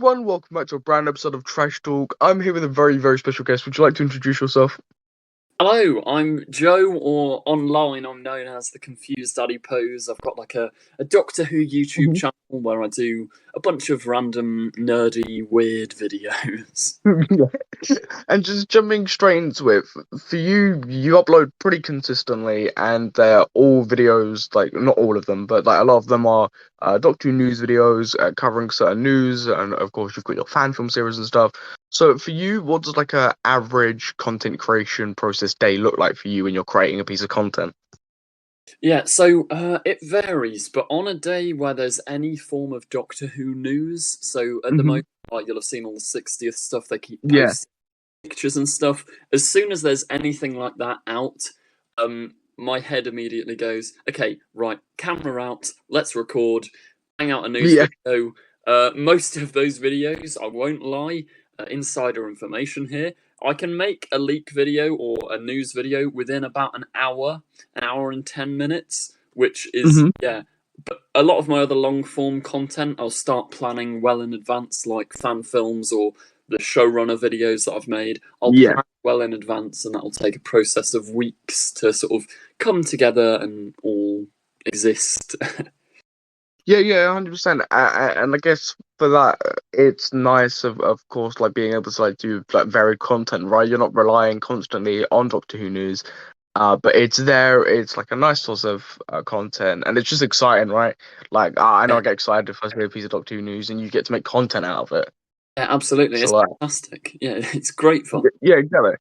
everyone, welcome back to a brand new episode of Trash Talk. I'm here with a very, very special guest. Would you like to introduce yourself? Hello, I'm Joe, or online I'm known as TheConfusedAdipose. I've got like a Doctor Who YouTube channel where I do a bunch of random, nerdy, weird videos. And just jumping straight into it, for you, you upload pretty consistently, and they're all videos, like, not all of them, but like a lot of them are Doctor Who news videos covering certain news, and of course you've got your fan film series and stuff. So for you, what does like a average content creation process day look like for you when you're creating a piece of content? Yeah, so it varies, but on a day where there's any form of Doctor Who news, so at the moment, like, you'll have seen all the 60th stuff, they keep Yeah. posting pictures and stuff. As soon as there's anything like that out, my head immediately goes, okay, right, camera out, let's record, hang out a news video. Most of those videos, I won't lie, insider information here, I can make a leak video or a news video within about an hour and 10 minutes, which is, yeah. But a lot of my other long form content, I'll start planning well in advance, like fan films or the showrunner videos that I've made. I'll plan well in advance, and that'll take a process of weeks to sort of come together and all exist. Yeah, 100%. And I guess for that, it's nice of course, like being able to like do like varied content, right? You're not relying constantly on Doctor Who news, but it's there. It's like a nice source of content, and it's just exciting, right? Like I know I get excited if I see a piece of Doctor Who news, and you get to make content out of it. Yeah, absolutely. It's fantastic. Yeah, it's great fun. Yeah, exactly.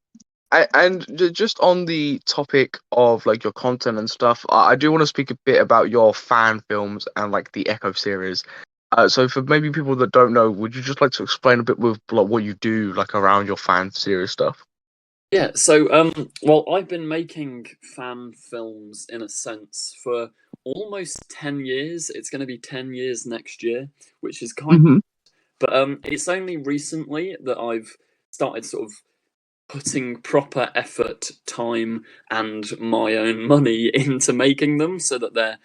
And just on the topic of like your content and stuff, I do want to speak a bit about your fan films and like the Echo series. So for maybe people that don't know, would you just like to explain a bit with like what you do like around your fan series stuff? Yeah, so well, I've been making fan films in a sense for almost 10 years. It's going to be 10 years next year, which is kind of, but it's only recently that I've started sort of putting proper effort, time, and my own money into making them so that they're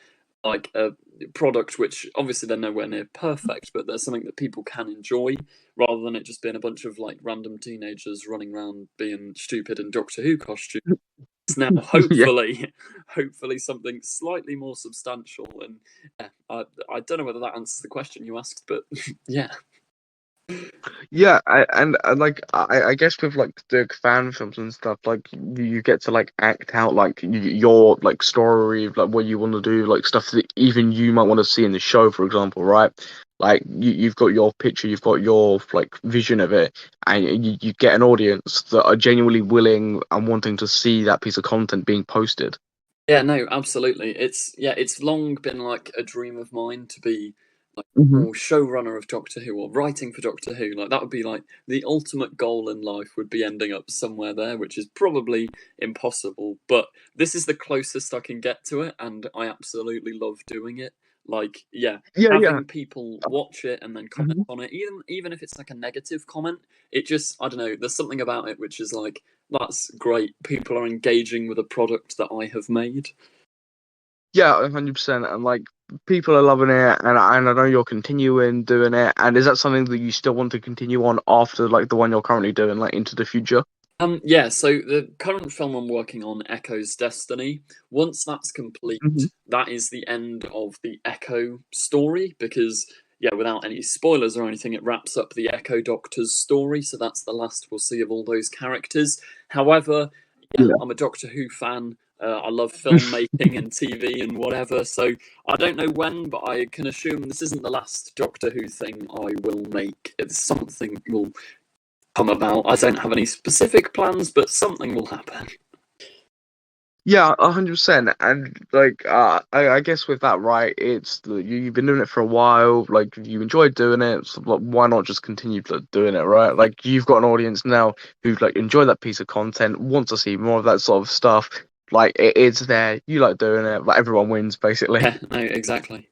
like a product which obviously they're nowhere near perfect, but they're something that people can enjoy rather than it just being a bunch of like random teenagers running around being stupid in Doctor Who costumes. It's now hopefully something slightly more substantial. And yeah, I don't know whether that answers the question you asked, but yeah. Yeah, and like I guess with like the fan films and stuff, like you get to like act out like your like story of like what you want to do, like stuff that even you might want to see in the show, for example, right? Like you've got your picture, you've got your like vision of it, and you get an audience that are genuinely willing and wanting to see that piece of content being posted. Yeah, no, absolutely. It's long been like a dream of mine to be like Hmm. or showrunner of Doctor Who or writing for Doctor Who. Like that would be like the ultimate goal in life would be ending up somewhere there, which is probably impossible. But this is the closest I can get to it, and I absolutely love doing it. Like, yeah, Yeah. having people watch it and then comment on it, even if it's like a negative comment, it just I don't know. There's something about it which is like that's great. People are engaging with a product that I have made. Yeah, 100%. And like people are loving it, and I know you're continuing doing it. And is that something that you still want to continue on after like the one you're currently doing, like into the future? Yeah, so the current film I'm working on, Echo's Destiny, once that's complete, that is the end of the Echo story because, yeah, without any spoilers or anything, it wraps up the Echo Doctor's story, so that's the last we'll see of all those characters. However, yeah, I'm a Doctor Who fan. I love filmmaking and TV and whatever, so I don't know when, but I can assume this isn't the last Doctor Who thing I will make. It's something will come about. I don't have any specific plans, but something will happen. Yeah, 100%. And like I guess with that, right, it's you've been doing it for a while, like you enjoyed doing it, so like, why not just continue doing it, right? Like you've got an audience now who like enjoy that piece of content, want to see more of that sort of stuff. Like it's there, you like doing it, like everyone wins basically. Yeah, no, exactly.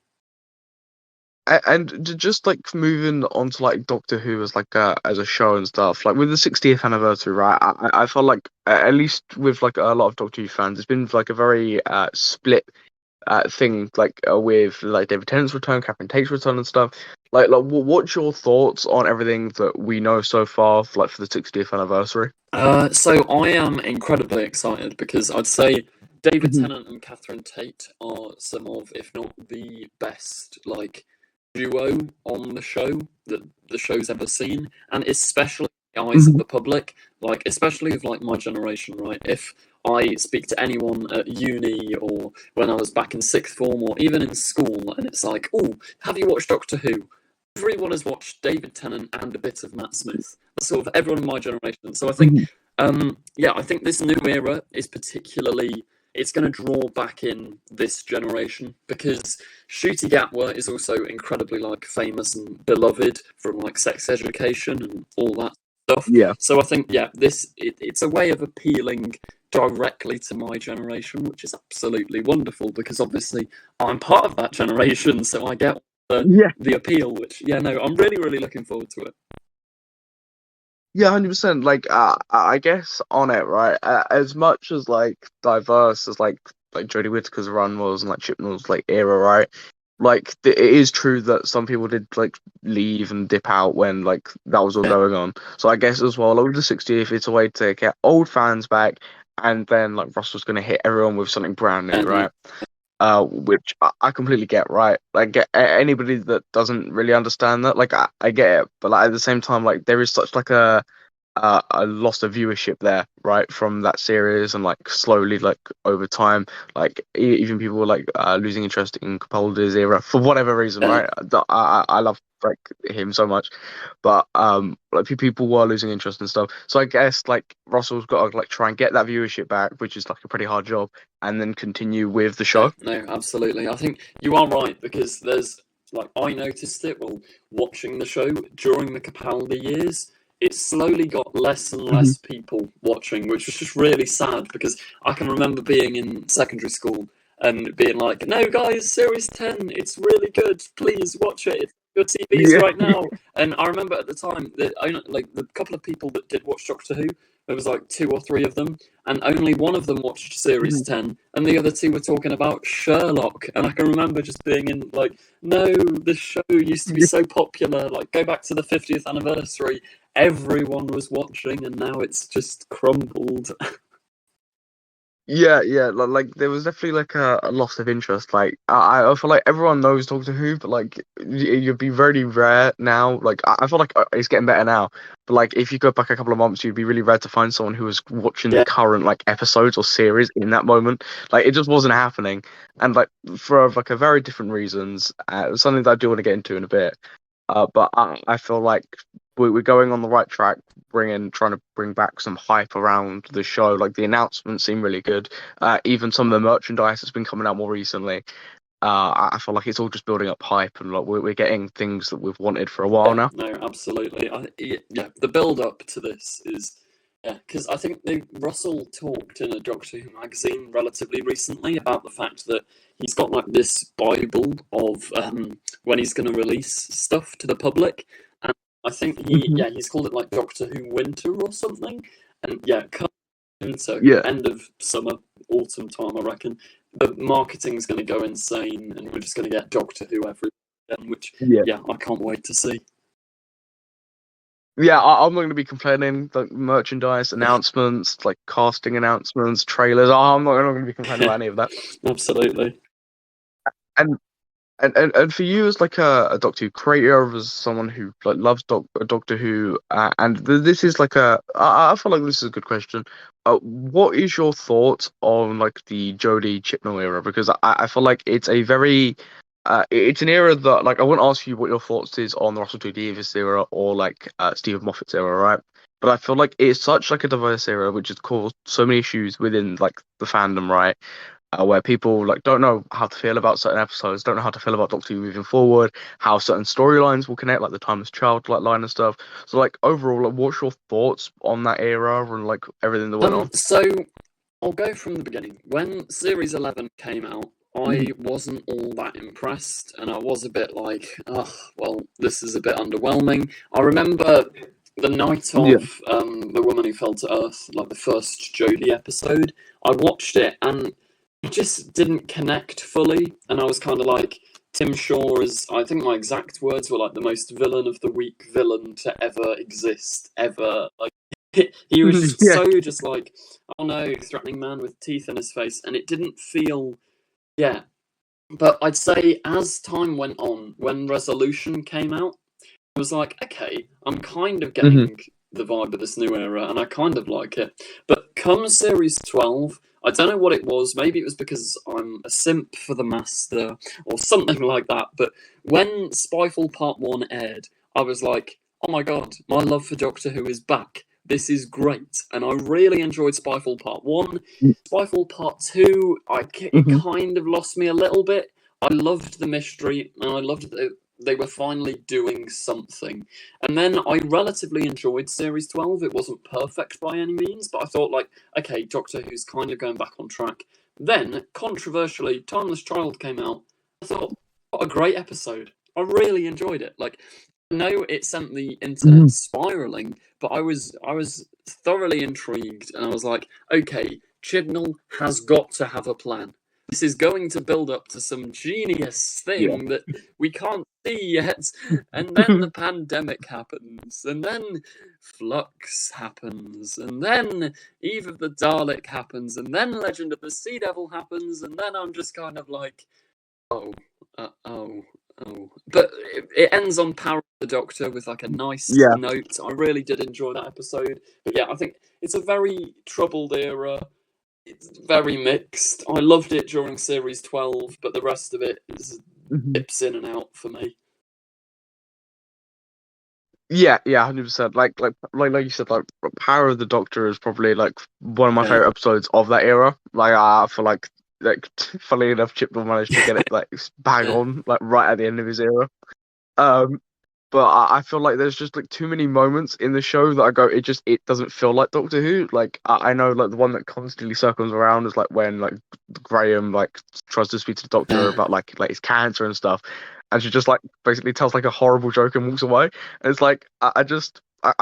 And just like moving on to like Doctor Who as like as a show and stuff, like with the 60th anniversary, right? I felt like at least with like a lot of Doctor Who fans, it's been like a very split thing with like David Tennant's return, Catherine Tate's return, and stuff. What's your thoughts on everything that we know so far, for the 60th anniversary? So I am incredibly excited because I'd say David Mhm. Tennant and Catherine Tate are some of, if not the best, like duo on the show that the show's ever seen, and especially in the eyes of Mhm. the public, like especially of like my generation, right? If I speak to anyone at uni or when I was back in sixth form or even in school, and it's like, oh, have you watched Doctor Who? Everyone has watched David Tennant and a bit of Matt Smith. That's sort of everyone in my generation. So I think, Mhm. yeah, I think this new era is particularly, it's going to draw back in this generation because Shooty Gatwa is also incredibly like famous and beloved from like Sex Education and all that stuff. Yeah. So I think, yeah, it's a way of appealing directly to my generation, which is absolutely wonderful because obviously I'm part of that generation, so I get Yeah. the appeal. Which, yeah, no, I'm really, really looking forward to it. Yeah, 100%. I guess on it, right? As much as diverse as Jodie Whittaker's run was and like Chibnall's era, right? It is true that some people did leave and dip out when that was all Yeah, going on. So I guess as well, over the 60th, it's a way to get old fans back, and then Russell's gonna hit everyone with something brand new, yeah, no, right? Which I completely get, right? Anybody that doesn't really understand that, I get it, but at the same time, there is such a loss of viewership there, right, from that series, and slowly, over time, even people were losing interest in Capaldi's era for whatever reason, yeah. right? I love him so much, but people were losing interest and stuff. So I guess Russell's got to try and get that viewership back, which is a pretty hard job, and then continue with the Yeah, show. no, absolutely. I think you are right because there's like I noticed it while watching the show during the Capaldi years. It slowly got less and Mhm. less people watching, which was just really sad because I can remember being in secondary school and being like, "No, guys, Series 10, it's really good. Please watch it. It's on your TVs Yeah. right now." And I remember at the time that like the couple of people that did watch Doctor Who, there was like two or three of them, and only one of them watched Series Mhm. 10, and the other two were talking about Sherlock. And I can remember just being in, like, no, the show used to be so popular. Like, go back to the 50th anniversary, everyone was watching, and now it's just crumbled. Yeah, yeah, there was definitely a loss of interest. I feel like everyone knows Doctor Who, but you'd be very rare now. I feel like it's getting better now, but if you go back a couple of months, you'd be really rare to find someone who was watching the Yeah. current episodes or series in that moment. It just wasn't happening, and for a very different reasons. Something that I do want to get into in a bit. But I feel like we're going on the right track, trying to bring back some hype around the show. The announcements seem really good. Even some of the merchandise that's been coming out more recently. I feel like it's all just building up hype, and we're getting things that we've wanted for a while Yeah, now. no, absolutely. Yeah, the build up to this is, yeah, because I think Russell talked in a Doctor Who magazine relatively recently about the fact that he's got like this Bible of when he's going to release stuff to the public, and I think Hmm. he's called it like Doctor Who Winter or something, and yeah, so Yeah, end of summer, autumn time, I reckon. The marketing's going to go insane, and we're just going to get Doctor Who everywhere, which, yeah. yeah, I can't wait to see. Yeah, I'm not going to be complaining. Merchandise announcements, casting announcements, trailers. I'm not going to be complaining about any of that. Absolutely. And and for you as a Doctor Who creator, as someone who loves Doctor Who, and this is I feel like this is a good question. What is your thoughts on the Jodie Chibnall era? Because I feel like it's a very it's an era that I wouldn't ask you what your thoughts is on the Russell T Davies era or Stephen Moffat's era, right? But I feel like it's such a diverse era, which has caused so many issues within the fandom, right? Where people don't know how to feel about certain episodes, don't know how to feel about Doctor Who moving forward, how certain storylines will connect, the Timeless Child line and stuff. So overall, what's your thoughts on that era and everything that went on? So I'll go from the beginning. When Series 11 came out, I Mhm. wasn't all that impressed, and I was a bit like, oh, well, this is a bit underwhelming. I remember the night Yeah. of The Woman Who Fell to Earth, like the first Jodie episode, I watched it, and just didn't connect fully, and I was kind of like, Tim Shaw is, I think my exact words were like the most villain of the week villain to ever exist, ever. Like, he was just Yeah. so just like, oh no, threatening man with teeth in his face, and it didn't feel, yeah. But I'd say as time went on, when Resolution came out, I was like, okay, I'm kind of getting the vibe of this new era, and I kind of like it. But come Series 12, I don't know what it was. Maybe it was because I'm a simp for the Master or something like that. But when Spyfall Part 1 aired, I was like, oh my god, my love for Doctor Who is back. This is great. And I really enjoyed Spyfall Part 1. Spyfall Part 2, it kind of lost me a little bit. I loved the mystery, and I loved they were finally doing something. And then I relatively enjoyed Series 12. It wasn't perfect by any means, but I thought, like, okay, Doctor Who's kind of going back on track. Then, controversially, Timeless Child came out. I thought, what a great episode. I really enjoyed it. Like, I know it sent the internet spiraling, but I was thoroughly intrigued, and I was like, okay, Chibnall has got to have a plan. This is going to build up to some genius thing that we can't see yet. And then the pandemic happens, and then Flux happens, and then Eve of the Dalek happens, and then Legend of the Sea Devil happens, and then I'm just kind of like, oh. But it ends on Power of the Doctor with like a nice note. I really did enjoy that episode. But yeah, I think it's a very troubled era. It's very mixed. I loved it during Series 12, but the rest of it is dips in and out for me. Yeah, 100%. Like you said, like Power of the Doctor is probably like one of my favorite episodes of that era. Like I feel like funnily enough, Chibnall managed to get it like bang on, like right at the end of his era. But I feel like there's just like too many moments in the show that I go, it doesn't feel like Doctor Who. Like I know like the one that constantly circles around is like when like Graham like tries to speak to the Doctor about like his cancer and stuff, and she just like basically tells like a horrible joke and walks away. And it's like I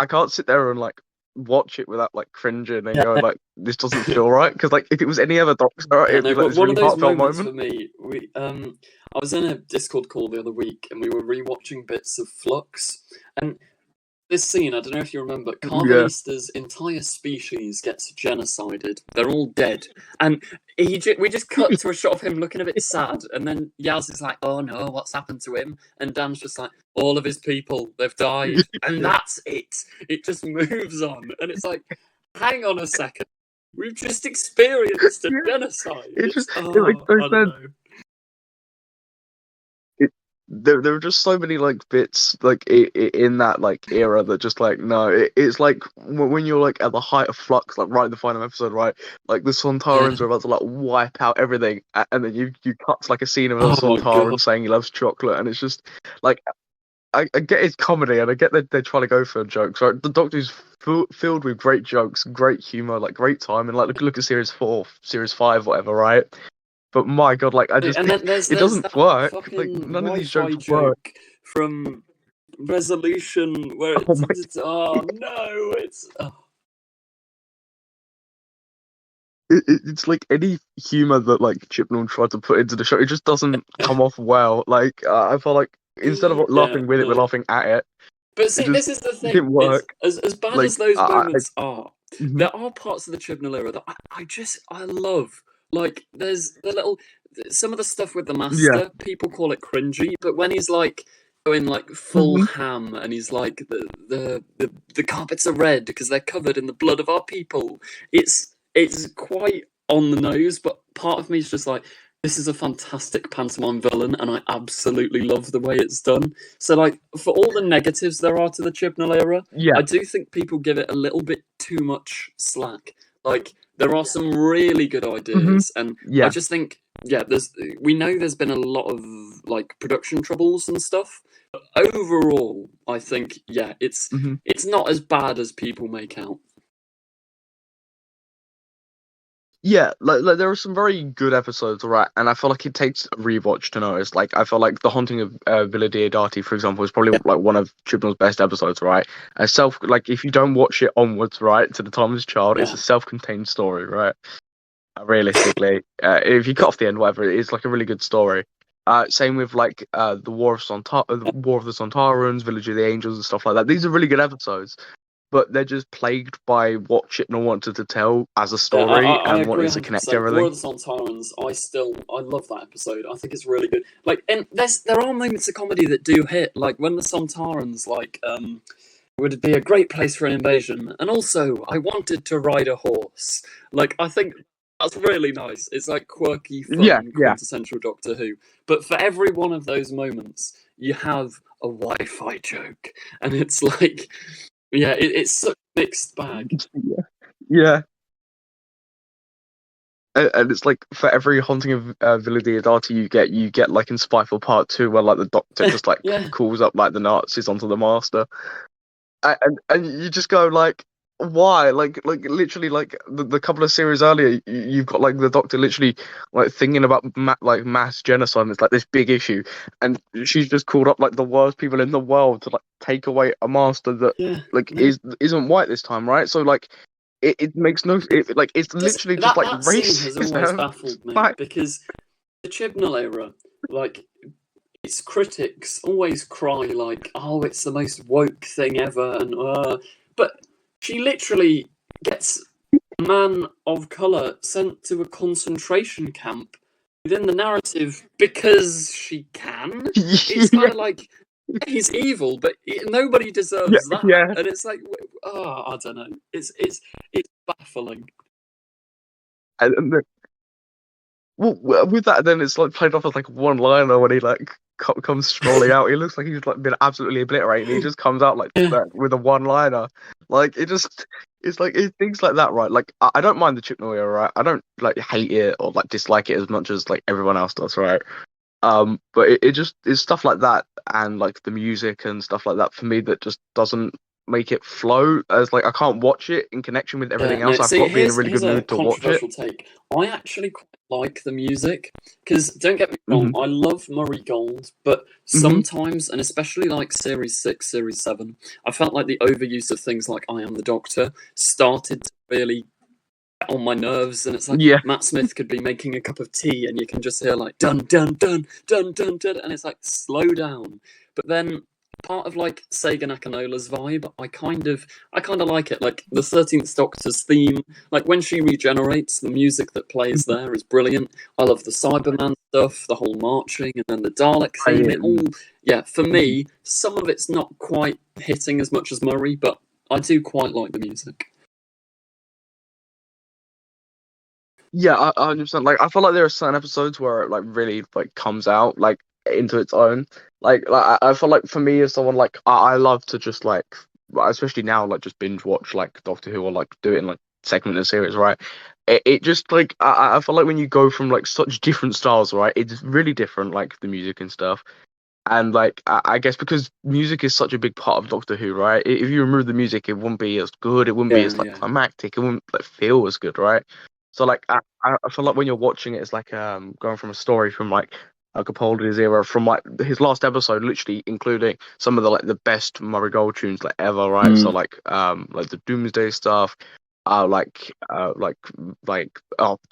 can't sit there and like watch it without like cringing and going like this doesn't feel right, because like if it was any other Doctor, it'd be like this one really of those heartfelt moments moment. for me. I was in a Discord call the other week, and we were rewatching bits of Flux, and this scene, I don't know if you remember, Carvanista's entire species gets genocided. They're all dead, and we just cut to a shot of him looking a bit sad, and then Yaz is like, "Oh no, what's happened to him?" And Dan's just like, "All of his people, they've died," and that's it. It just moves on, and it's like, hang on a second. We've just experienced a genocide. It I don't know. There were just so many like bits like in that like era that just like no, it's like when you're like at the height of Flux, like right in the final episode, right, like the Sontarans are about to like wipe out everything, and then you cut to, like a scene of a Sontaran saying he loves chocolate, and it's just like I get his comedy, and I get that they're trying to go for jokes, right? The Doctor's filled with great jokes, great humor, like great time, and like look at Series 4, Series 5, whatever, right? But my god, like I just it doesn't work. Like none of these jokes work. From Resolution where it's oh no, it's like any humor that like Chibnall tried to put into the show, it just doesn't come off well. Like I feel like instead of laughing with it, we're laughing at it. But see, this is the thing. It didn't work. As bad like, as those moments are, there are parts of the Chibnall era that I love. Like there's some of the stuff with the Master. People call it cringy, but when he's like going like full ham, and he's like the carpets are red because they're covered in the blood of our people. It's quite on the nose, but part of me is just like, this is a fantastic pantomime villain, and I absolutely love the way it's done. So, like, for all the negatives there are to the Chibnall era, I do think people give it a little bit too much slack. Like, there are some really good ideas, and I just think, we know there's been a lot of like production troubles and stuff. But overall, I think, it's not as bad as people make out. Yeah, like there are some very good episodes, right? And I feel like it takes a rewatch to notice. Like I feel like The Haunting of Villa Diodati, for example, is probably like one of Chibnall's best episodes, right? Like if you don't watch it onwards, right, to The Timeless Child, it's a self-contained story, right? realistically. If you cut off the end, whatever, it's like a really good story. Same with like the the War of the Sontarans, Village of the Angels, and stuff like that. These are really good episodes, but they're just plagued by what Chibnall wanted to tell as a Yeah, story I and agree wanted to connect 100%. War everything. of the Sontarans, I love that episode. I think it's really good. Like, and there are moments of comedy that do hit, like when the Sontarans, like, would be a great place for an invasion, and also I wanted to ride a horse. Like, I think that's really nice. It's like quirky, Yeah, fun, yeah. quintessential Doctor Who. But for every one of those moments, you have a Wi-Fi joke, and it's like, yeah, it's such a mixed bag. Yeah. Yeah. And it's like for every haunting of Villa Diodati you get like in Spyfall Part 2 where like the Doctor just like Yeah. calls up like the Nazis onto the Master. And you just go like, why? Like literally like the couple of series earlier, you've got like the Doctor literally like thinking about like mass genocide. And it's like this big issue, and she's just called up like the worst people in the world to like take away a master that Yeah, like no, isn't white this time, right? So like it makes no like it's just literally just that like that scene has racist, always man. baffled me Like, because the Chibnall era, like its critics always cry like, "Oh, it's the most woke thing ever," and but she literally gets a man of color sent to a concentration camp within the narrative because she can. It's kind yeah, of like he's evil, but nobody yeah, deserves that, yeah. and it's like, oh, I don't know. It's baffling. And well, with that, then it's like played off as like one liner when he like comes strolling out. He looks like he's like been absolutely obliterated. And he just comes out like Yeah. that with a one liner. Like it's like things like that, right? Like I don't mind the Chibnall era, right? I don't like hate it or like dislike it as much as like everyone else does, right? But it just it's stuff like that and like the music and stuff like that for me that just doesn't make it flow as like I can't watch it in connection with Yeah, everything no, else. I've got see, to be in a here's really good here's a mood to watch it. controversial take. I actually quite like the music because don't get me wrong, Hmm. I love Murray Gold, but Hmm. sometimes, and especially like Series 6, Series 7, I felt like the overuse of things like I Am the Doctor started to really get on my nerves, and it's like Yeah. Matt Smith could be making a cup of tea and you can just hear like dun dun dun dun dun dun, and it's like slow down. But then part of like Sega Nakanola's vibe, I kind of like it. Like the 13th Doctor's theme, like when she regenerates, the music that plays there is brilliant. I love the Cyberman stuff, the whole marching, and then the Dalek theme. It all, yeah, for me, some of it's not quite hitting as much as Murray, but I do quite like the music. Yeah, 100%. Like, I feel like there are certain episodes where it like really like comes out like into its own. Like I feel like for me as someone like I love to just like, especially now, like just binge watch like Doctor Who or like do it in like segment of series, right? It just like I feel like when you go from like such different styles, right? It's really different, like the music and stuff. And like I guess because music is such a big part of Doctor Who, right? If you remove the music, it wouldn't be as good. It wouldn't be Yeah, as like yeah. climactic. It wouldn't like feel as good, right? So like I feel like when you're watching it, it's like going from a story from like Capaldi's era, from like his last episode, literally including some of the like the best Murray Gold tunes like ever, right? So Mm. like the Doomsday stuff, like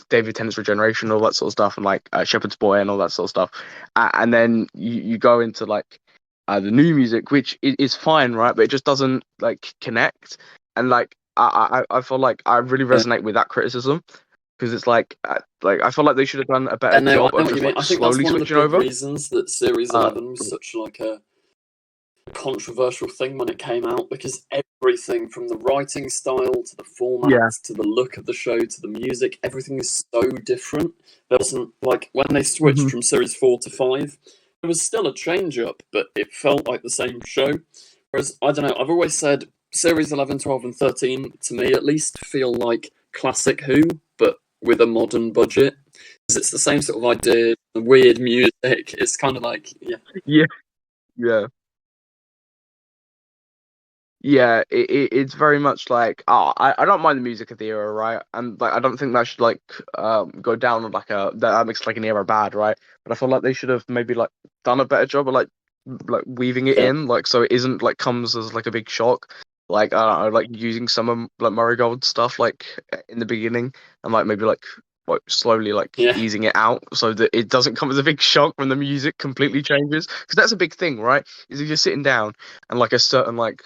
David Tennant's Regeneration, all that sort of stuff, and like Shepherd's Boy and all that sort of stuff. And then you go into like the new music, which is fine, right? But it just doesn't like connect. And like I feel like I really Yeah. resonate with that criticism because it's like I feel like they should have done a Yeah, better no, I job know of what you just mean. like I think that's slowly one of the switching big over. reasons that Series Uh, 11 was such like a controversial thing when it came out because everything from the writing style to the format yeah. to the look of the show to the music, everything is so different. There wasn't like when they switched Hmm. from Series 4 to 5, there was still a change up, but it felt like the same show. Whereas, I don't know, I've always said Series 11, 12, and 13, to me at least, feel like classic Who, but with a modern budget. Because it's the same sort of idea, the weird music. It's kind of like, yeah. Yeah. Yeah. Yeah, it's very much like I don't mind the music of the era, right? And like I don't think that should like go down on like that makes like an era bad, right? But I feel like they should have maybe like done a better job of like weaving it Yeah. in, like so it isn't like comes as like a big shock. Like I don't know, like using some of like Murray Gold stuff like in the beginning and like maybe like like slowly like easing it out so that it doesn't come as a big shock when the music completely changes, because that's a big thing, right? Is if you're sitting down and like a certain like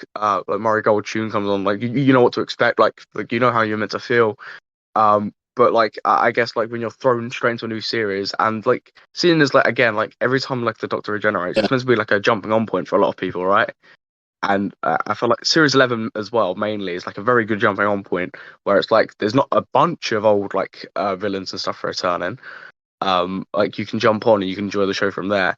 Murray Gold tune comes on, like you know what to expect, like you know how you're meant to feel. But like I guess like when you're thrown straight into a new series, and like seeing as like again like every time like the Doctor regenerates, it's meant to be like a jumping on point for a lot of people, right? And I feel like Series 11 as well, mainly, is like a very good jumping on point where it's like there's not a bunch of old like villains and stuff returning. Like you can jump on and you can enjoy the show from there.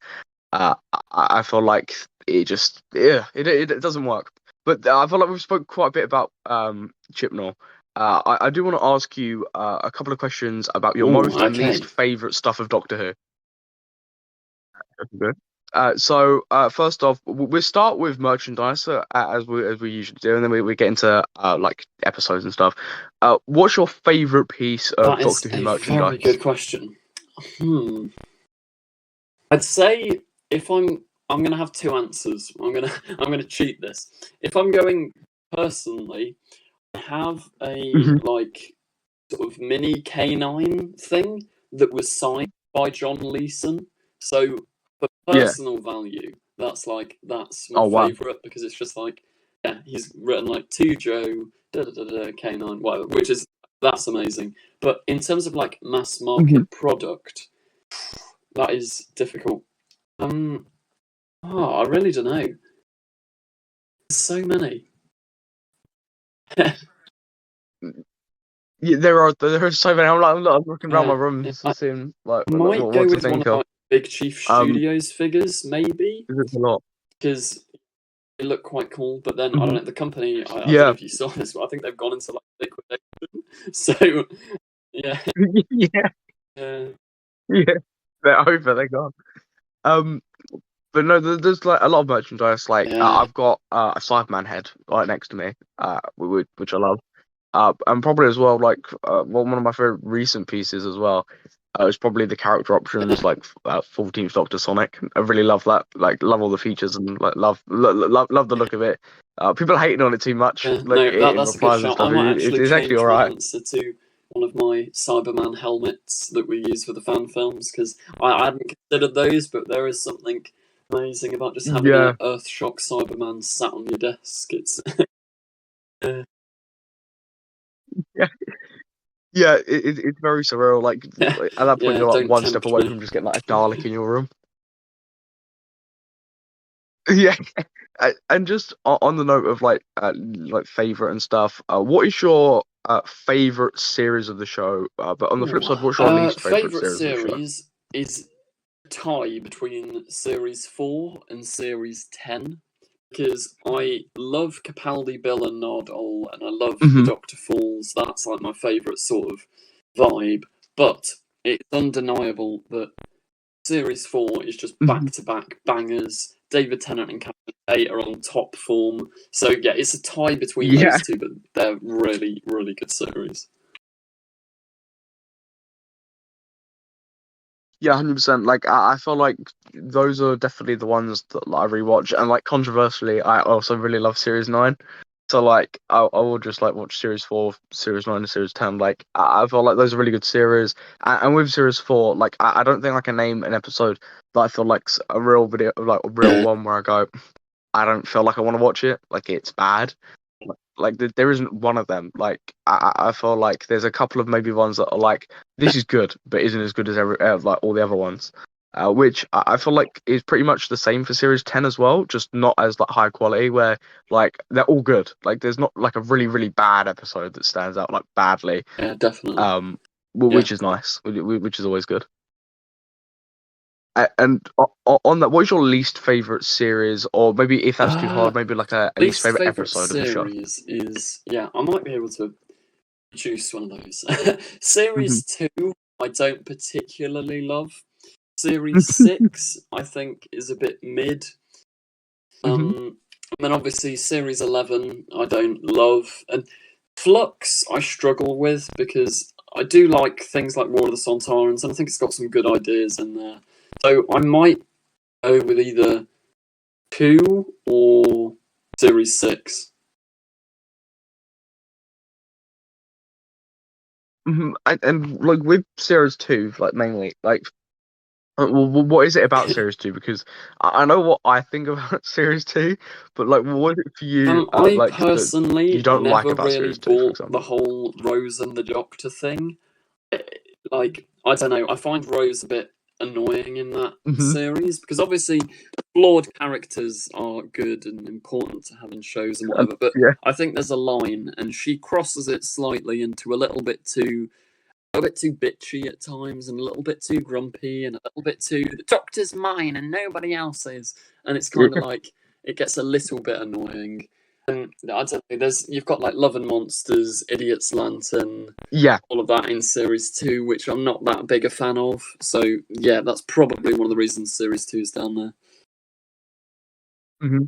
I feel like it just it doesn't work. But I feel like we've spoke quite a bit about Chipnall. I do want to ask you a couple of questions about your most and least favorite stuff of Doctor Who. Good. First off, we'll start with merchandise as we usually do, and then we get into like episodes and stuff. What's your favorite piece of Doctor Who merchandise? Very good question. I'd say if I'm gonna have two answers. I'm gonna cheat this. If I'm going personally, I have a like sort of mini K9 thing that was signed by John Leeson. So for personal value, that's my favorite because it's just like he's written like to Joe K9 whatever, that's amazing. But in terms of like mass market product, that is difficult. I really don't know. There's so many. Yeah, there are so many. I'm looking around my room seeing like might what go to with think one of of. my Big Chief Studios figures, maybe. It's a lot Because they look quite cool, but then I don't know, the company, I don't know if you saw this, but I think they've gone into like liquidation. So yeah. Yeah, they're over, they're gone. But no, there's like a lot of merchandise. Like I've got a Cyberman head right next to me, which I love. And probably as well, like one of my favorite recent pieces as well. Is probably the character options, like 14th Doctor Sonic. I really love that. Like, love all the features and like love the look of it. People are hating on it too much. Like that's a good shout. I might actually it's change actually all right. my answer to one of my Cyberman helmets that we use for the fan films, because I hadn't considered those, but there is something amazing about just having an Earthshock Cyberman sat on your desk. It's yeah, it's very surreal. Like at that point, you're like one step away from just getting like a Dalek in your room. Yeah, and just on the note of like favorite and stuff, what is your favorite series of the show? But on the flip side, what's your least favorite series of the show? Series is a tie between Series 4 and Series 10, because I love Capaldi, Bill and Nardole, and I love the Doctor Falls. That's like my favourite sort of vibe. But it's undeniable that Series 4 is just back-to-back bangers. David Tennant and Captain 8 are on top form. So yeah, it's a tie between those two, but they're really, really good series. Yeah, 100%. Like I feel like those are definitely the ones that I rewatch, and like controversially, I also really love Series 9. So like I will just like watch Series 4, Series 9, and Series 10. Like I feel like those are really good series. And with Series 4, like I don't think I can name an episode that I feel like's a real video, like a real one where I go, I don't feel like I want to watch it. Like it's bad. Like there isn't one of them. Like I feel like there's a couple of maybe ones that are like this is good, but isn't as good as like all the other ones. Which I feel like is pretty much the same for Series 10 as well, just not as like high quality. Where like they're all good. Like there's not like a really really bad episode that stands out like badly. Yeah, definitely. Which is nice, which is always good. And on that, what is your least favorite series, or maybe if that's too hard, maybe like a least favorite episode of the show? Is I might be able to choose one of those. Series 2, I don't particularly love. Series 6, I think, is a bit mid. And then obviously Series 11, I don't love, and Flux, I struggle with because I do like things like War of the Sontarans, and I think it's got some good ideas in there. So I might go with either 2 or Series 6. And like with series two, like mainly, like, what is it about series two? Because I know what I think about series two, but like, what is it for you? I Like that you personally don't like never about really series two, for bought the example. whole Rose and the Doctor thing. Like, I don't know, I find Rose a bit annoying in that Hmm. series because obviously flawed characters are good and important to have in shows and whatever, but Yeah. I think there's a line and she crosses it slightly into a little bit too bitchy at times and a little bit too grumpy and a little bit too the doctor's mine and nobody else's, and it's kind of like it gets a little bit annoying. And I don't know, there's you've got like Love and Monsters, Idiot's Lantern, Yeah. all of that in series two, which I'm not that big a fan of. So yeah, that's probably one of the reasons series two is down there. Hmm.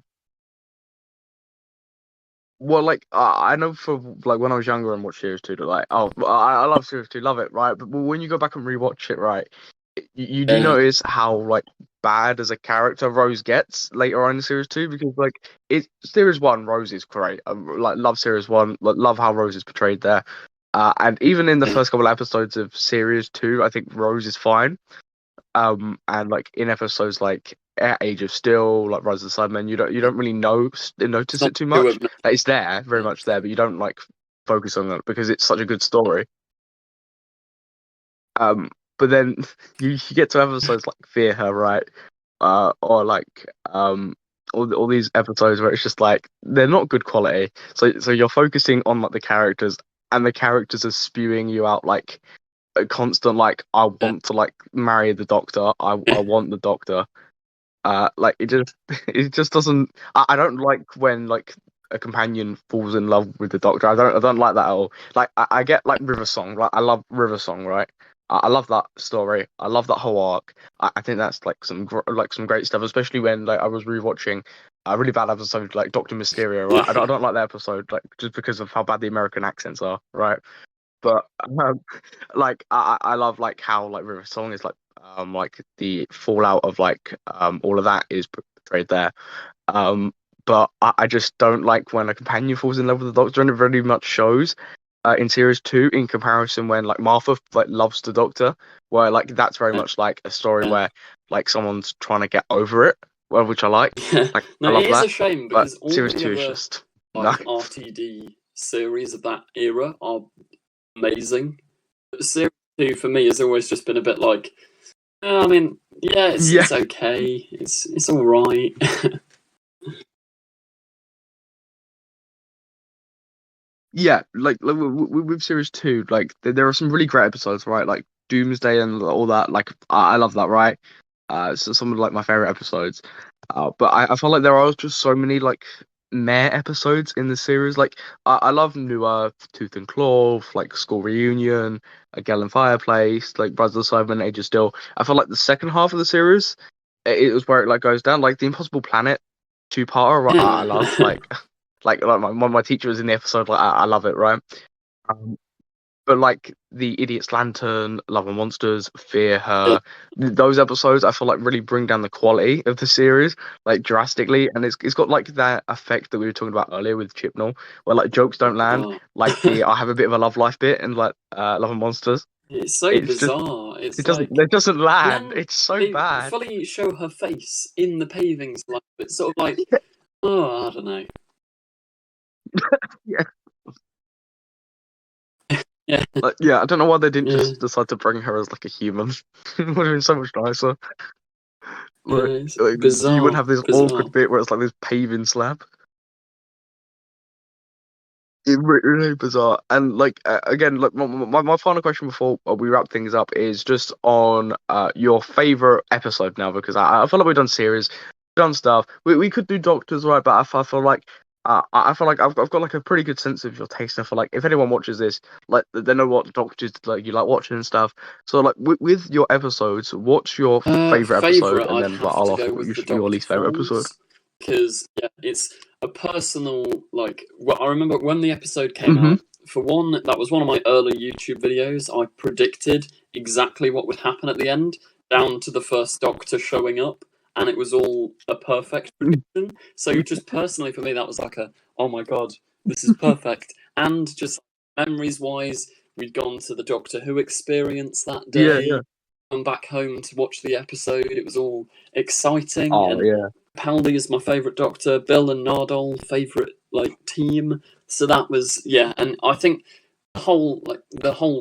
Well, like, I know for like when I was younger and watched series two, that like, oh, I love series two, love it, right? But when you go back and rewatch it, right, you do Yeah, notice how like bad as a character Rose gets later on in series two, because like it series one, Rose is great. I like love series one, like, love how Rose is portrayed there. And even in the yeah, first couple episodes of series two, I think Rose is fine. And like in episodes like Age of Steel, like Rise of the Cybermen, you don't really it's notice not it too too much. Like, it's there, very much there, but you don't like focus on it because it's such a good story. Um, but then you get to episodes like Fear Her, right? Or like all these episodes where it's just like they're not good quality. So you're focusing on like the characters, and the characters are spewing you out like a constant like I yeah, want to like marry the doctor. I want the doctor. Like it just it just doesn't. I don't like when like a companion falls in love with the doctor. I don't like that at all. Like I get like River Song. Like I love River Song, right? I love that story. I love that whole arc. I think that's like some great stuff, especially when like I was rewatching a really bad episode like Doctor Mysterio, right? I don't like that episode like just because of how bad the American accents are, right? But like I love like how like River Song is like the fallout of like all of that is portrayed there. Um, but I just don't like when a companion falls in love with the Doctor, and it very much shows in series two in comparison when like Martha like loves the Doctor, where like that's very much like a story yeah. where like someone's trying to get over it, well, which I like. Yeah. Like No, I it love is that. a shame But because all series the two is other just no. like RTD series of that era are amazing. But series two for me has always just been a bit like, I mean, yeah, Yeah. it's okay, it's all right. Yeah, like with series two, like there are some really great episodes, right? Like Doomsday and all that. Like I love that, right? So some of like my favorite episodes. But I feel like there are just so many like meh episodes in the series. Like I love New Earth, Tooth and Claw, like School Reunion, A Gallon Fireplace, like Brothers of Cybermen, Age of Steel. I feel like the second half of the series, it was where it like goes down. Like the Impossible Planet two-parter, right? I love Yeah. like my teacher was in the episode, like I love it, right? Um, but like the Idiot's Lantern, Love and Monsters, Fear Yeah. Her, those episodes I feel like really bring down the quality of the series like drastically, and it's got like that effect that we were talking about earlier with Chipnell, where like jokes don't land, Oh, like the I have a bit of a love life bit and like Love and Monsters. it's so It's just bizarre. it It's doesn't like, it doesn't and land. then It's so they bad. fully show her face in the pavings, like it's sort of like, oh, I don't know. Yeah, Yeah, yeah. I don't know why they didn't yeah, just decide to bring her as like a human. It would have been so much nicer. Like, yeah. It's like you wouldn't bizarre, have this bizarre. awkward bit where it's like this paving slab. Really bizarre. And like again, like my final question before we wrap things up is just on your favorite episode now, because I feel like we've done series, done stuff. We could do Doctors, right? But I feel like I feel like I've got like a pretty good sense of your taste. And I feel like if anyone watches this, like they know what Doctors like you like watching and stuff. So like with your episodes, what's your favorite episode? Favorite, And I'd then like, have I'll to ask go what with the your Doctor least favorite episode. films because yeah, it's a personal like. Well, I remember when the episode came Hmm. out. For one, that was one of my early YouTube videos. I predicted exactly what would happen at the end, down to the first Doctor showing up, and it was all a perfect prediction. So just personally for me, that was like a oh my god, this is perfect. And just memories wise, we'd gone to the Doctor Who experience that day. Yeah. Come back home to watch the episode. It was all exciting. Oh and yeah. Capaldi is my favourite Doctor. Bill and Nardole, favourite team. So that was and I think the whole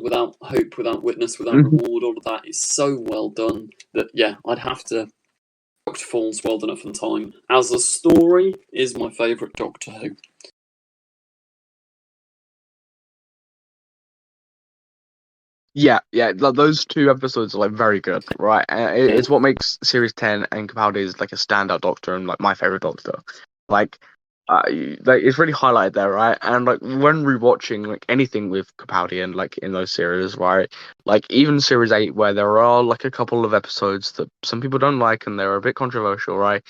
without hope, without witness, without reward, all of that is so well done that I'd have to. Doctor Falls, World Enough and Time as a story is my favourite Doctor Who. Yeah, those two episodes are very good, right? It's what makes Series 10 and Capaldi is a standout Doctor and my favorite Doctor. It's really highlighted there, right? And when rewatching anything with Capaldi and in those series, right? Even Series 8, where there are a couple of episodes that some people don't like and they're a bit controversial, right?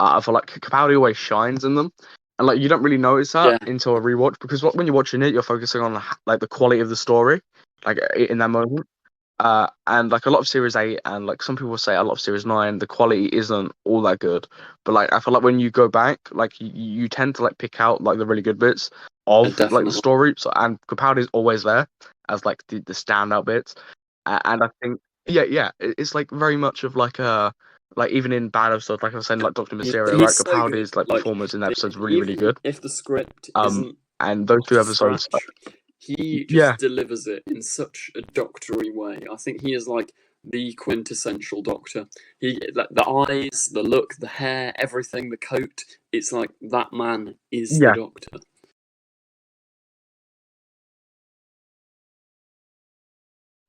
I feel like Capaldi always shines in them, and you don't really notice that until a rewatch, because when you're watching it, you're focusing on the quality of the story. In that moment, and a lot of Series 8 and some people say a lot of Series 9, the quality isn't all that good. But I feel like when you go back, you tend to pick out the really good bits of the story. So and Capaldi is always there as the standout bits, and I think it's very much of a even in bad episodes, like I was saying, Doctor Mysterio, right? Capaldi's performance in the episode's really good. If the script isn't and those two episodes. He just delivers it in such a doctory way. I think he is the quintessential Doctor. He the eyes, the look, the hair, everything, the coat. It's that man is the Doctor.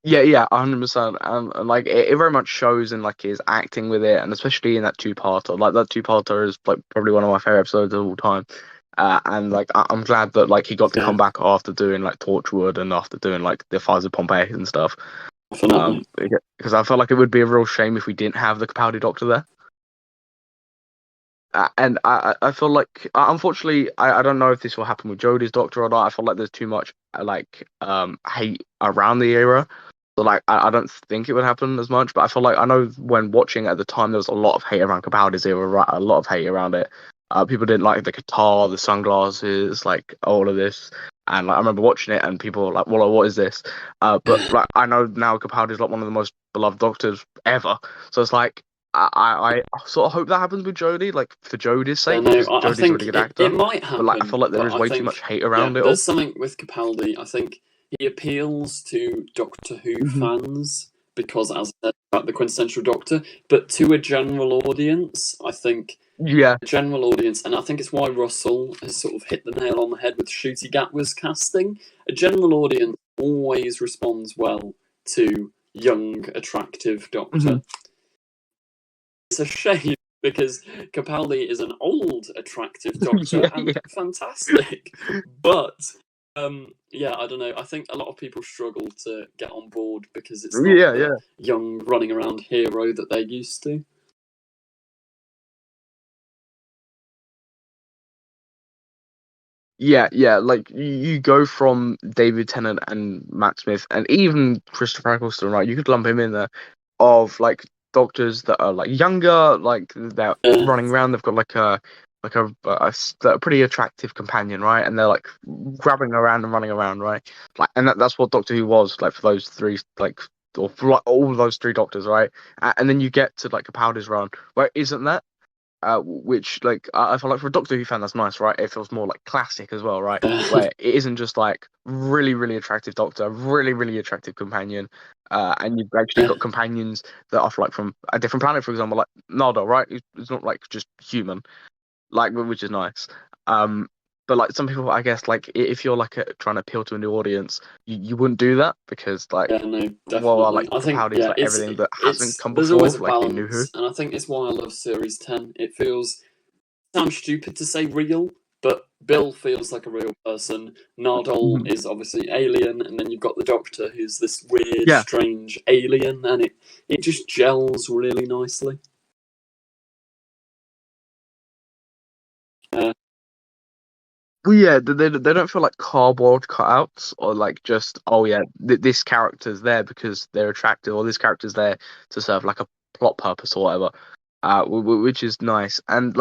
Yeah, 100%. And it very much shows in his acting with it, and especially in that two-parter. That two-parter is probably one of my favorite episodes of all time. And I'm glad that he got to come back after doing Torchwood and after doing the Fires of Pompeii and stuff. Because I felt like it would be a real shame if we didn't have the Capaldi Doctor there. And I feel unfortunately, I don't know if this will happen with Jodie's Doctor or not. I feel like there's too much hate around the era. So I don't think it would happen as much. But I feel I know when watching at the time, there was a lot of hate around Capaldi's era, right? A lot of hate around it. People didn't like the guitar, the sunglasses, all of this. And I remember watching it, and people were well, what is this? But I know now Capaldi is one of the most beloved Doctors ever. So it's I sort of hope that happens with Jodie, for Jodie's sake, because Jodie's a really good actor. It might happen, but I feel there is way too much hate around it. There's something with Capaldi. I think he appeals to Doctor Who fans because, as I said, about the quintessential Doctor, but to a general audience, I think. Yeah. General audience, and I think it's why Russell has sort of hit the nail on the head with Ncuti Gatwa's casting. A general audience always responds well to young, attractive Doctor. It's a shame because Capaldi is an old, attractive Doctor and fantastic. But I don't know. I think a lot of people struggle to get on board because it's not the young, running around hero that they're used to. Yeah, you go from David Tennant and Matt Smith and even Christopher Eccleston, right? You could lump him in there, of Doctors that are younger, they're running around. They've got a pretty attractive companion, right? And they're grabbing around and running around, right? And that's what Doctor Who was for those three, or for all those three Doctors, right? And then you get to Capaldi's run, where it isn't that. Which I feel for a Doctor Who fan, that's nice, right? It feels more classic as well, right? Where it isn't just really, really attractive Doctor, really, really attractive companion, and you've actually got companions that are from a different planet, for example, Nardo, right? It's not just human, which is nice. But some people, I guess, if you're trying to appeal to a new audience, you wouldn't do that because no, definitely. I think Capaldi is everything that hasn't come before. There's always a balance, New Who. And I think it's why I love Series 10. It sounds stupid to say real, but Bill feels like a real person. Nardole is obviously alien, and then you've got the Doctor, who's this weird, strange alien, and it just gels really nicely. Well, yeah, they don't feel like cardboard cutouts or just this character's there because they're attractive, or this character's there to serve a plot purpose or whatever. Which is nice. And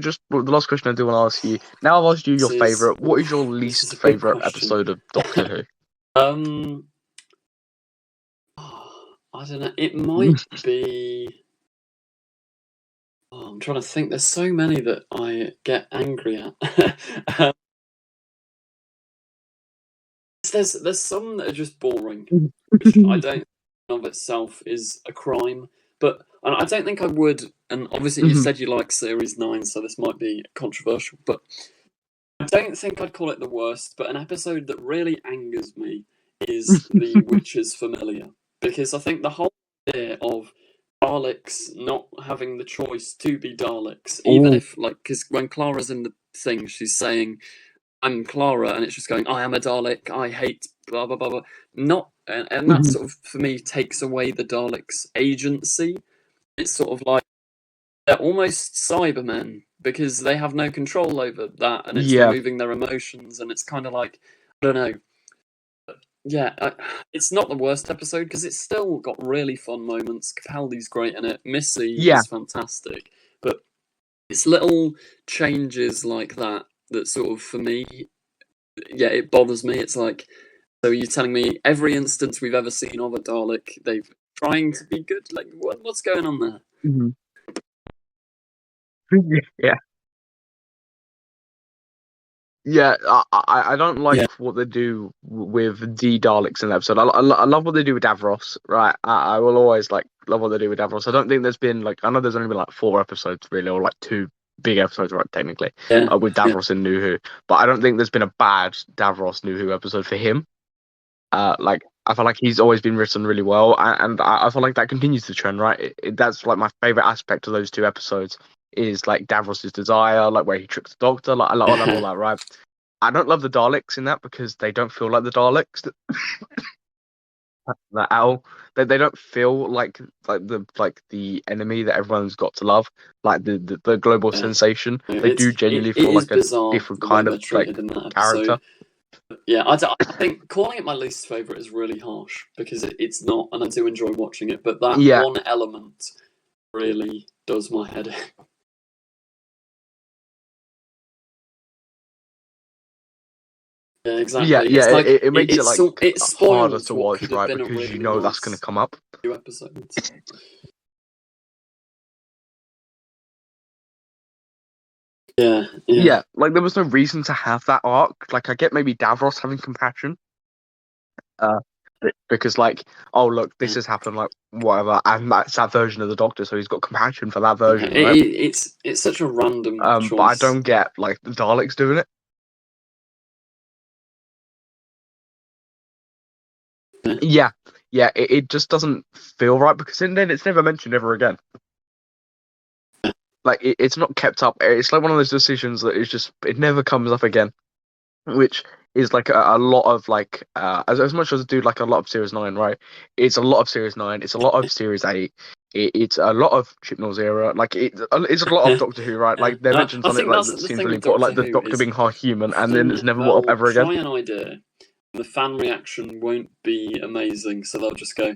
just the last question I do want to ask you. Now I've asked you your favorite. What is your least favorite episode of Doctor Who? I don't know. It might be. Oh, I'm trying to think. There's so many that I get angry at. um, there's some that are just boring, which I don't think of itself is a crime. But I don't think I would. And obviously, you said you like Series 9, so this might be controversial. But I don't think I'd call it the worst. But an episode that really angers me is The Witcher's Familiar. Because I think the whole idea of Daleks not having the choice to be Daleks, even if, like, because when Clara's in the thing, she's saying, I'm Clara, and it's just going, I am a Dalek, I hate blah blah blah blah. Not, and that sort of for me takes away the Daleks' agency. It's sort of like they're almost Cybermen because they have no control over that, and it's removing their emotions, and it's kind of like I don't know. Yeah, it's not the worst episode because it's still got really fun moments. Capaldi's great in it. Missy is fantastic, but it's little changes like that that sort of, for me, yeah, it bothers me. It's like, so you're telling me every instance we've ever seen of a Dalek, they've trying to be good? Like, what's going on there? Yeah. Yeah, I don't like what they do with the Daleks in the episode. I love what they do with Davros, right? I will always like love what they do with Davros. I don't think there's been like I know there's only been like 4 episodes really, or like 2 big episodes, right? Technically, with Davros and New Who, but I don't think there's been a bad Davros New Who episode for him. Like I feel like he's always been written really well, and I feel like that continues the trend, right? That's like my favorite aspect of those 2 episodes is like Davros's desire, like where he tricks the Doctor. Like I love all that, right? I don't love the Daleks in that because they don't feel like the Daleks at all. They don't feel like the enemy that everyone's got to love, like the global sensation. They do genuinely feel like a different kind of like character. Yeah, I think calling it my least favourite is really harsh because it's not, and I do enjoy watching it, but that one element really does my head in. Yeah, exactly. Yeah, like, it makes it like it harder to what watch, could have right? been a Because really you know that's nice going to come up. few episodes. Yeah, like there was no reason to have that arc. Like I get maybe Davros having compassion, because like, oh look, this has happened, like whatever, and that's that version of the Doctor, so he's got compassion for that version, right? It's such a random choice. But I don't get like the Daleks doing it. Yeah, it just doesn't feel right because then it's never mentioned ever again. Like it's not kept up. It's like one of those decisions that is just it never comes up again, which is like a lot of like as much as I do like a lot of Series 9, right? It's a lot of Series 9. It's a lot of Series 8. It's a lot of Chibnall's era. Like it's a lot of Doctor Who, right? Like they mentioned something like that seems really important, like the Doctor being half human, and then it's never brought up ever again. Try an idea. The fan reaction won't be amazing, so they'll just go,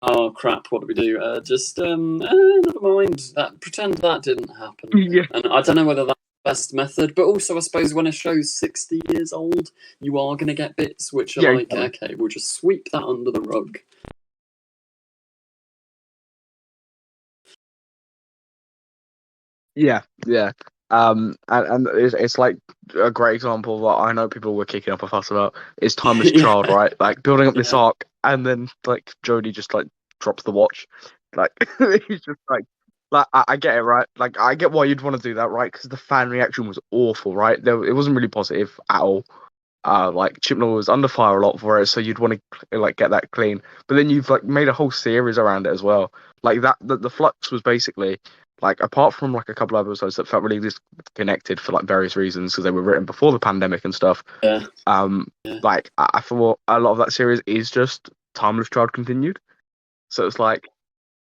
"Oh crap! What do we do? Never mind. Pretend that didn't happen." Yeah. And I don't know whether that's the best method, but also I suppose when a show's 60 years old, you are going to get bits which are like, okay, we'll just sweep that under the rug. Yeah. And it's like a great example of what I know people were kicking up a fuss about is Timeless Child, right? Like building up this arc, and then like Jodie just like drops the watch, like he's just like I get it, right? Like I get why you'd want to do that, right? Because the fan reaction was awful, right? It wasn't really positive at all. Like Chibnall was under fire a lot for it, so you'd want to like get that clean. But then you've like made a whole series around it as well. Like that, the Flux was basically like apart from like a couple of episodes that felt really disconnected for like various reasons because they were written before the pandemic and stuff. Like I thought a lot of that series is just Timeless Child continued. So it's like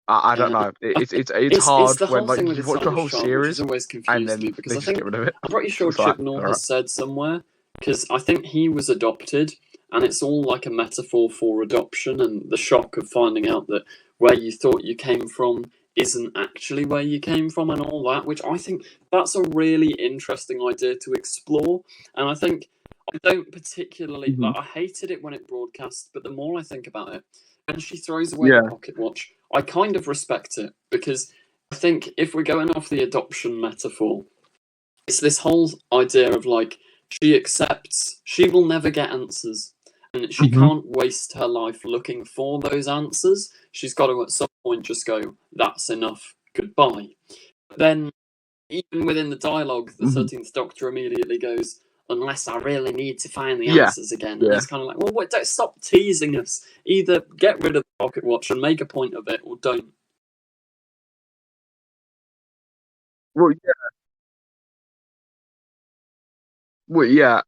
I don't know. It's hard when like you watch a whole series and then me because they just get rid of it. I'm pretty sure Chibnall has said somewhere, because I think he was adopted, and it's all like a metaphor for adoption and the shock of finding out that where you thought you came from isn't actually where you came from and all that, which I think that's a really interesting idea to explore. And I think I don't particularly like, I hated it when it broadcast, but the more I think about it, when she throws away the pocket watch, I kind of respect it, because I think if we're going off the adoption metaphor, it's this whole idea of like, she accepts she will never get answers, and she can't waste her life looking for those answers. She's got to at some point just go, that's enough, goodbye. But then, even within the dialogue, the 13th Doctor immediately goes, unless I really need to find the answers again. And it's kind of like, well, wait, don't stop teasing us. Either get rid of the pocket watch and make a point of it, or don't. Well,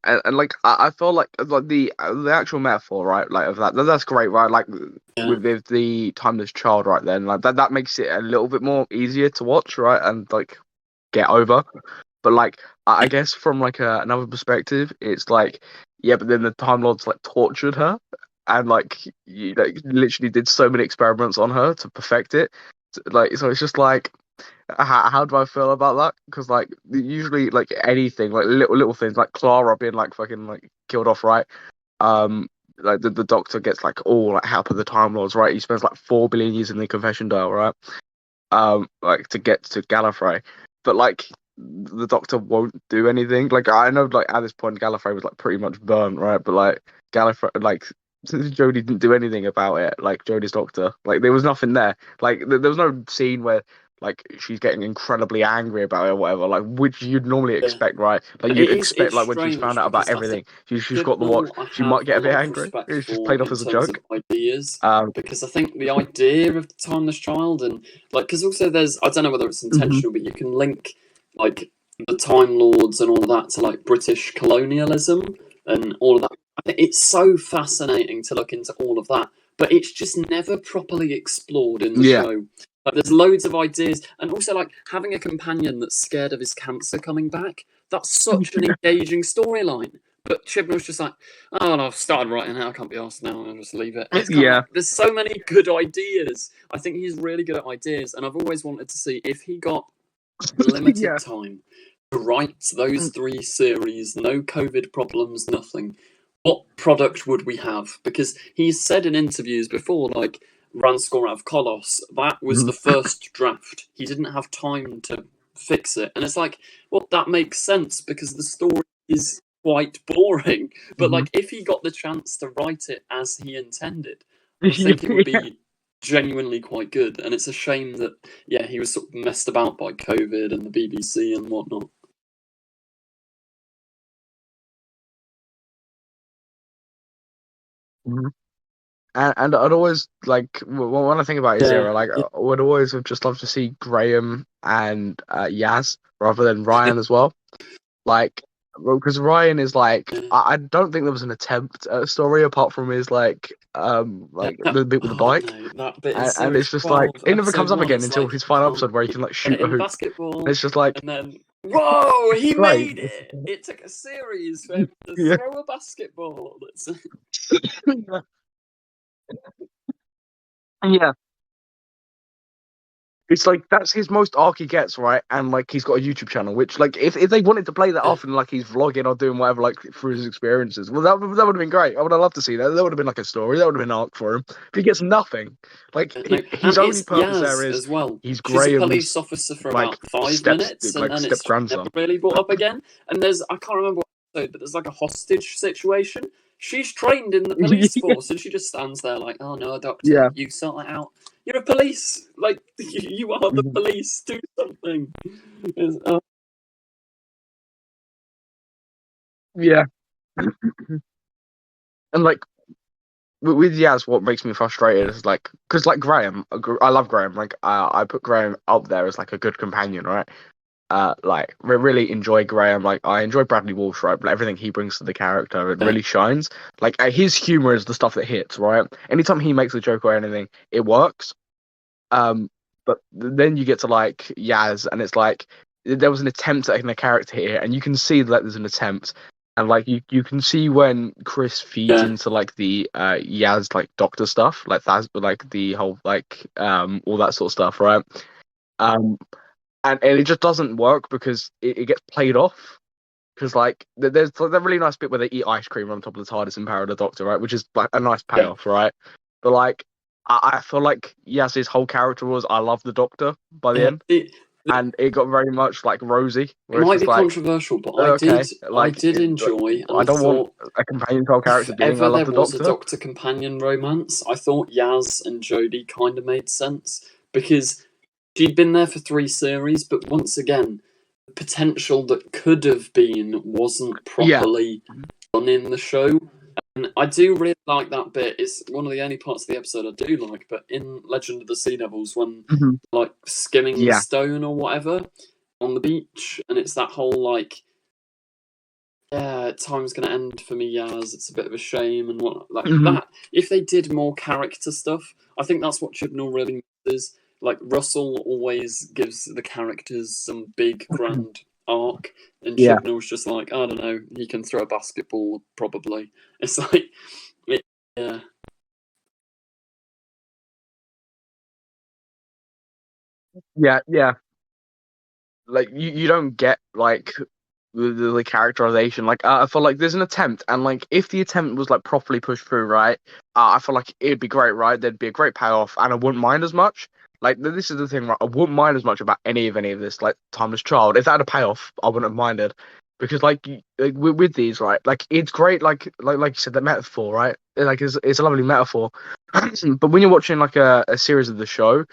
and like I feel like the actual metaphor, right? Like of that's great, right? Like with the timeless child, right? Then like that makes it a little bit more easier to watch, right? And like get over. But like I guess from like another perspective, it's like but then the Time Lords like tortured her, and like you like literally did so many experiments on her to perfect it. Like so, it's just like how do I feel about that? Because like usually like anything like little things like Clara being like fucking like killed off, right? Like the Doctor gets like all like help of the Time Lords, right? He spends like 4 billion years in the Confession Dial, right? Like to get to Gallifrey, but like the Doctor won't do anything. Like I know like at this point Gallifrey was like pretty much burnt, right? But like Gallifrey like Jodie didn't do anything about it. Like Jodie's Doctor, like there was nothing there. Like there was no scene where like she's getting incredibly angry about it or whatever, like which you'd normally expect, right? Like you'd expect like when she's found out about everything, she's got the watch, she might get a bit angry. It's just played off as a joke. Ideas, because I think the idea of the Timeless Child, and like, because also there's, I don't know whether it's intentional, but you can link like the Time Lords and all of that to like British colonialism and all of that. I think it's so fascinating to look into all of that, but it's just never properly explored in the show. Like, there's loads of ideas, and also like having a companion that's scared of his cancer coming back. That's such an engaging storyline. But Chibnall's just like, oh, no, I've started writing it. I can't be asked now. I'll just leave it. It's like, there's so many good ideas. I think he's really good at ideas, and I've always wanted to see if he got limited time to write those 3 series, no COVID problems, nothing. What product would we have? Because he's said in interviews before, like, Ranscore out of Kolos, that was the first draft. He didn't have time to fix it. And it's like, well, that makes sense because the story is quite boring. But like, if he got the chance to write it as he intended, I think it would be genuinely quite good. And it's a shame that, he was sort of messed about by COVID and the BBC and whatnot. And I'd always like when I think about his era, like I would always have just loved to see Graham and Yaz rather than Ryan as well. Like, because Ryan is like, I don't think there was an attempt at a story apart from his like the bit with the bike, no, that bit and it's just like it never comes up again until his final episode where he can like shoot a hoop. Basketball, and it's just like, and then whoa, he made it! It took a series for him to throw a basketball. Yeah. It's like that's his most arc he gets, right? And like he's got a YouTube channel, which like if they wanted to play that off and like he's vlogging or doing whatever like through his experiences, well that would have been great. I would have loved to see that. That would have been like a story. That would have been an arc for him. But he gets nothing. Like his only purpose there is as well. He's Graham's, a police officer for about 5 minutes, and then it's never really brought up again. And there's I can't remember what episode, but there's like a hostage situation. She's trained in the police force, and she just stands there like, "Oh no, doctor, you sort that out. You're a police, like you are the police. Do something." And like with Yaz, what makes me frustrated is like because like Graham, I love Graham. Like I put Graham up there as like a good companion, right? Like we really enjoy Graham. Like I enjoy Bradley Walsh, right? But everything he brings to the character, it really shines. Like his humor is the stuff that hits, right? Anytime he makes a joke or anything, it works. But then you get to like Yaz, and it's like there was an attempt at a character here, and you can see that there's an attempt, and like you can see when Chris feeds into like the Yaz like doctor stuff, like that's like the whole like all that sort of stuff, right? And it just doesn't work because it gets played off. Because like there's that really nice bit where they eat ice cream on top of the TARDIS in Power of the Doctor, right? Which is like a nice payoff, right? But like I feel like Yaz's whole character was I love the Doctor by the Yeah, end, and it got very much like Rosie, it where it's might be just like controversial, but okay, I like, did enjoy, and I I don't want thought a companion to our if character being I ever love there the was a Doctor. Doctor companion romance, I thought Yaz and Jodie kind of made sense because she'd been there for 3 series, but once again, the potential that could have been wasn't Yeah. properly done in the show. And I do really like that bit. It's one of the only parts of the episode I do like. But in Legend of the Sea Devils, when Mhm. like skimming the Yeah. stone or whatever on the beach, and it's that whole like, yeah, time's gonna end for me, Yaz. It's a bit of a shame and what like Mhm. that. If they did more character stuff, I think that's what Chibnall really misses. Like Russell always gives the characters some big grand arc, and Yeah. Chibnall's just like, I don't know, he can throw a basketball probably. It's like, yeah, Yeah. Yeah. Like you don't get like the characterization. Like I feel like there's an attempt, and like if the attempt was like properly pushed through, right? I feel like it'd be great, right? There'd be a great payoff, and I wouldn't mind as much. Like this is the thing, right? I wouldn't mind as much about any of this, like Timeless Child. If that had a payoff, I wouldn't have minded, because like, like with these, right? Like it's great, like you said, the metaphor, right? Like it's a lovely metaphor. But when you're watching like a series of the show,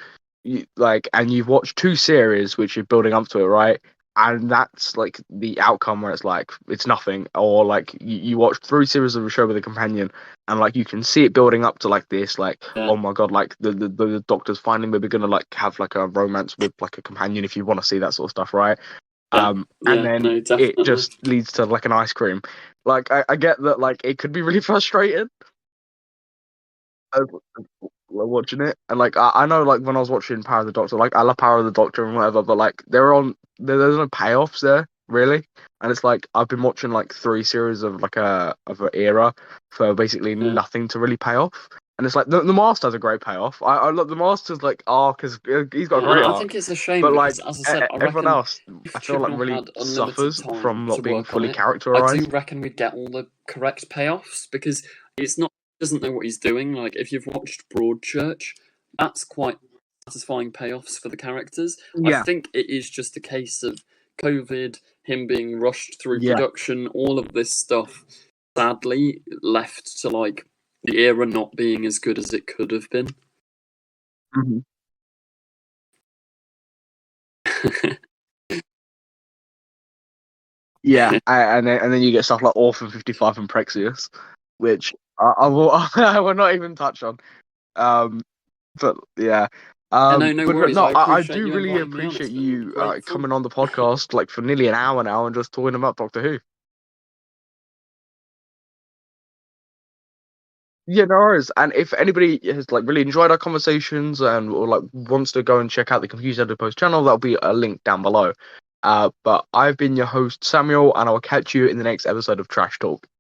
and you've watched 2 series which are building up to it, right? And that's like the outcome where it's like it's nothing, or like you watch 3 series of a show with a companion, and like you can see it building up to like this, like yeah, oh my god, like the Doctor's finally maybe gonna like have like a romance with like a companion if you want to see that sort of stuff, right? yeah, And yeah. then No, it definitely. just leads to like an ice cream. Like I get that like it could be really frustrating, uh, watching it, and like I know like when I was watching Power of the Doctor, like I love Power of the Doctor and whatever, but like there's no payoffs there really, and it's like I've been watching like 3 series of like of an era for basically Yeah. nothing to really pay off, and it's like the Master has a great payoff. I look the Master's like arc is he's got a Yeah, and great I think arc, it's a shame but because, like as I said, I everyone reckon else if I feel like Chibnall really had unlimited suffers time from to not being work on fully it, I do characterized. reckon we'd get all the correct payoffs because it's not doesn't know what he's doing. Like if you've watched Broadchurch, that's quite satisfying payoffs for the characters. I Yeah, think it is just a case of COVID, him being rushed through yeah. production, all of this stuff. Sadly, left to like the era not being as good as it could have been. Mhm. Yeah, and then you get stuff like Orphan 55 and Prexius, which I will I will not even touch on. Um, but yeah, Yeah, no, no but worries. no, I I appreciate do you really inviting me on. It's appreciate been you great fun. coming on the podcast like for nearly an hour now and just talking about Doctor Who. Yeah, no worries. And if anybody has like really enjoyed our conversations and or like wants to go and check out the Confused Adipose channel, that'll be a link down below. But I've been your host Samuel, and I'll catch you in the next episode of Trash Talk.